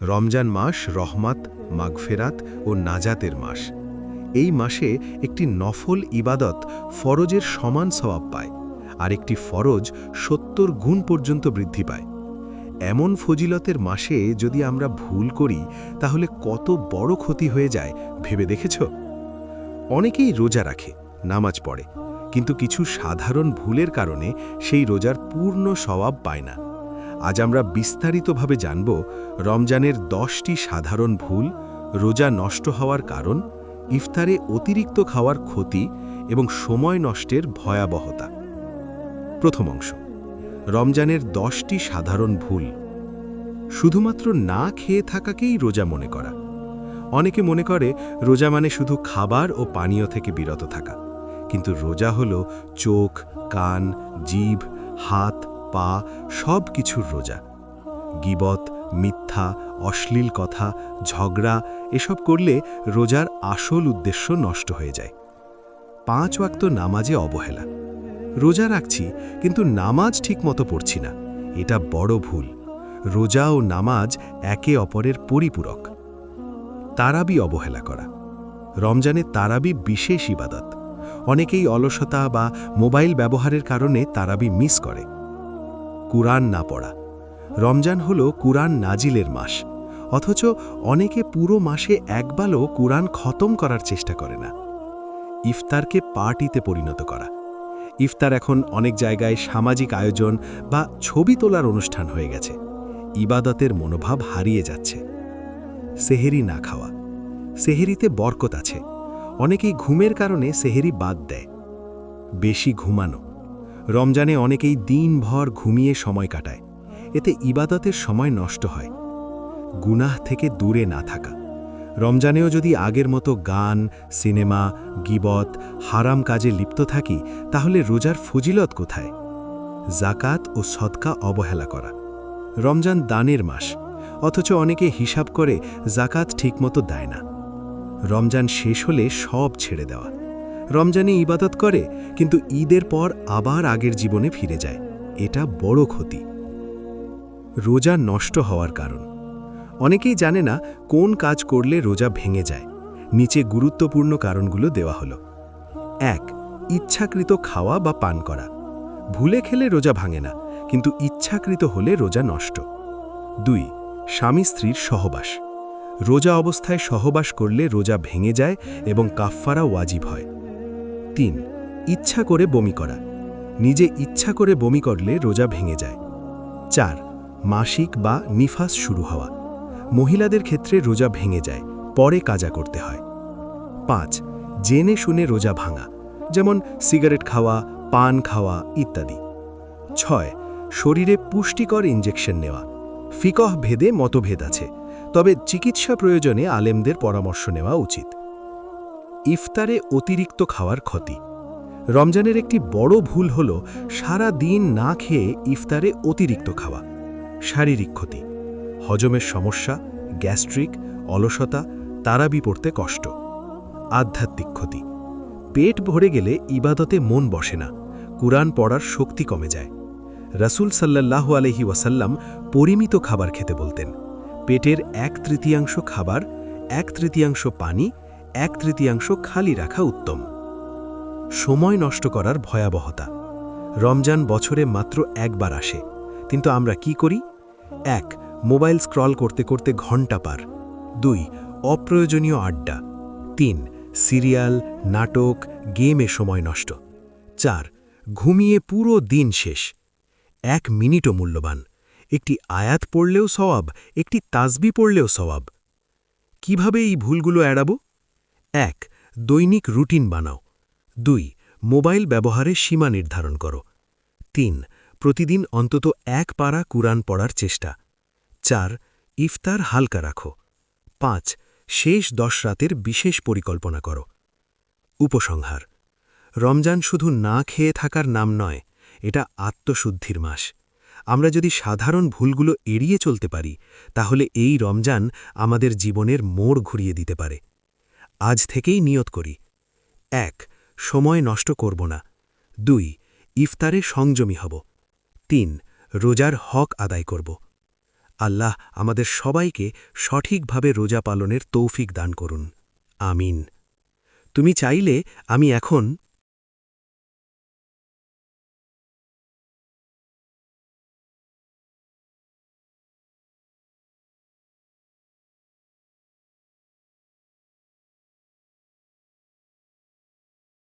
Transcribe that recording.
রমজান মাস রহমত, মাগফেরাত ও নাজাতের মাস। এই মাসে একটি নফল ইবাদত ফরজের সমান সওয়াব পায়, আর একটি ফরজ ৭০ গুণ পর্যন্ত বৃদ্ধি পায়। এমন ফজিলতের মাসে যদি আমরা ভুল করি তাহলে কত বড় ক্ষতি হয়ে যায় ভেবে দেখেছ? অনেকেই রোজা রাখে, নামাজ পড়ে, কিন্তু কিছু সাধারণ ভুলের কারণে সেই রোজার পূর্ণ সওয়াব পায় না। আজ আমরা বিস্তারিতভাবে জানব রমজানের ১০টি সাধারণ ভুল, রোজা নষ্ট হওয়ার কারণ, ইফতারে অতিরিক্ত খাওয়ার ক্ষতি এবং সময় নষ্টের ভয়াবহতা। প্রথম অংশ, রমজানের 10টি সাধারণ ভুল। শুধুমাত্র না খেয়ে থাকাকেই রোজা মনে করা। অনেকে মনে করে রোজা মানে শুধু খাবার ও পানীয় থেকে বিরত থাকা, কিন্তু রোজা হলো চোখ, কান, জিভ, হাত, পা সব কিছুর রোজা। গীবত, মিথ্যা, অশ্লীল কথা, ঝগড়া এসব করলে রোজার আসল উদ্দেশ্য নষ্ট হয়ে যায়। 5 ওয়াক্ত নামাজে অবহেলা। রোজা রাখছি কিন্তু নামাজ ঠিকমতো পড়ছি না, এটা বড় ভুল। রোজা ও নামাজ একে অপরের পরিপূরক। তারাবি অবহেলা করা। রমজানে তারাবি বিশেষ ইবাদত। অনেকেই অলসতা বা মোবাইল ব্যবহারের কারণে তারাবি মিস করে। কুরআন না পড়া। রমজান হল কুরআন নাজিলের মাস, অথচ অনেকে পুরো মাসে একবারও কুরআন খতম করার চেষ্টা করে না। ইফতারকে পার্টিতে পরিণত করা। ইফতার এখন অনেক জায়গায় সামাজিক আয়োজন বা ছবি তোলার অনুষ্ঠান হয়ে গেছে। ইবাদতের মনোভাব হারিয়ে যাচ্ছে। সেহেরি না খাওয়া। সেহেরিতে বরকত আছে, অনেকেই ঘুমের কারণে সেহেরি বাদ দেয়। বেশি ঘুমানো। রমজানে অনেকেই দিনভর ঘুমিয়ে সময় কাটায়, এতে ইবাদতের সময় নষ্ট হয়। গুনাহ থেকে দূরে না থাকা। রমজানেও যদি আগের মতো গান, সিনেমা, গীবত, হারাম কাজে লিপ্ত থাকি তাহলে রোজার ফজিলত কোথায়? জাকাত ও সদকা অবহেলা করা। রমজান দানের মাস, অথচ অনেকে হিসাব করে জাকাত ঠিকমতো দেয় না। রমজান শেষ হলে সব ছেড়ে দেওয়া। রমজানে ইবাদত করে কিন্তু ঈদের পর আবার আগের জীবনে ফিরে যায়, এটা বড় ক্ষতি। রোজা নষ্ট হওয়ার কারণ। অনেকেই জানে না কোন কাজ করলে রোজা ভেঙে যায়। নিচে গুরুত্বপূর্ণ কারণগুলো দেওয়া হলো। 1. ইচ্ছাকৃত খাওয়া বা পান করা। ভুলে খেলে রোজা ভাঙে না, কিন্তু ইচ্ছাকৃত হলে রোজা নষ্ট। 2. স্বামী স্ত্রীর সহবাস। রোজা অবস্থায় সহবাস করলে রোজা ভেঙে যায় এবং কাফফারা ওয়াজিব হয়। 3. ইচ্ছা করে বমি করা। নিজে ইচ্ছা করে বমি করলে রোজা ভেঙে যায়। 4. মাসিক বা নিফাস শুরু হওয়া। মহিলাদের ক্ষেত্রে রোজা ভেঙে যায়, পরে কাজা করতে হয়। 5. জেনে শুনে রোজা ভাঙা, যেমন সিগারেট খাওয়া, পান খাওয়া ইত্যাদি। 6. শরীরে পুষ্টিকর ইনজেকশন নেওয়া। ফিকহ ভেদে মতভেদ আছে, তবে চিকিৎসা প্রয়োজনে আলেমদের পরামর্শ নেওয়া উচিত। ইফতারে অতিরিক্ত খাওয়ার ক্ষতি। রমজানের একটি বড় ভুল হল সারা দিন না খেয়ে ইফতারে অতিরিক্ত খাওয়া। শারীরিক ক্ষতি, হজমের সমস্যা, গ্যাস্ট্রিক, অলসতা, তারাবি পড়তে কষ্ট। আধ্যাত্মিক ক্ষতি, পেট ভরে গেলে ইবাদতে মন বসে না, কুরআন পড়ার শক্তি কমে যায়। রাসূল সাল্লাল্লাহু আলাইহি ওয়াসাল্লাম পরিমিত খাবার খেতে বলতেন। পেটের 1/3 খাবার, 1/3 পানি, 1/3 খালি রাখা উত্তম। সময় নষ্ট করার ভয়াবহতা। রমজান বছরে মাত্র একবার আসে, কিন্তু আমরা কি করি? 1. মোবাইল স্ক্রল করতে করতে ঘণ্টা পার। 2. অপ্রয়োজনীয় আড্ডা। 3. সিরিয়াল, নাটক, গেমে সময় নষ্ট। 4. ঘুমিয়ে পুরো দিন শেষ। 1 মিনিটও মূল্যবান। একটি আয়াত পড়লেও সওয়াব, একটি তাসবিহ পড়লেও সওয়াব। কিভাবে এই ভুলগুলো এড়াবো? 1. দৈনিক রুটিন বানাও। 2. মোবাইল ব্যবহারে সীমা নির্ধারণ করো। 3. প্রতিদিন অন্তত 1 পারা কুরআন পড়ার চেষ্টা। 4. ইফতার হালকা রাখো। 5. শেষ 10 রাতের বিশেষ পরিকল্পনা করো। উপসংহার। রমজান শুধু না খেয়ে থাকার নাম নয়, এটা আত্মশুদ্ধির মাস। আমরা যদি সাধারণ ভুলগুলো এড়িয়ে চলতে পারি তাহলে এই রমজান আমাদের জীবনের মোড় ঘুরিয়ে দিতে পারে। আজ থেকেই নিয়ত করি। 1. সময় নষ্ট করব না। 2. ইফতারে সংযমী হব। 3. রোজার হক আদায় করব। আল্লাহ আমাদের সবাইকে সঠিকভাবে রোজা পালনের তৌফিক দান করুন আমিন তুমি চাইলে আমি এখন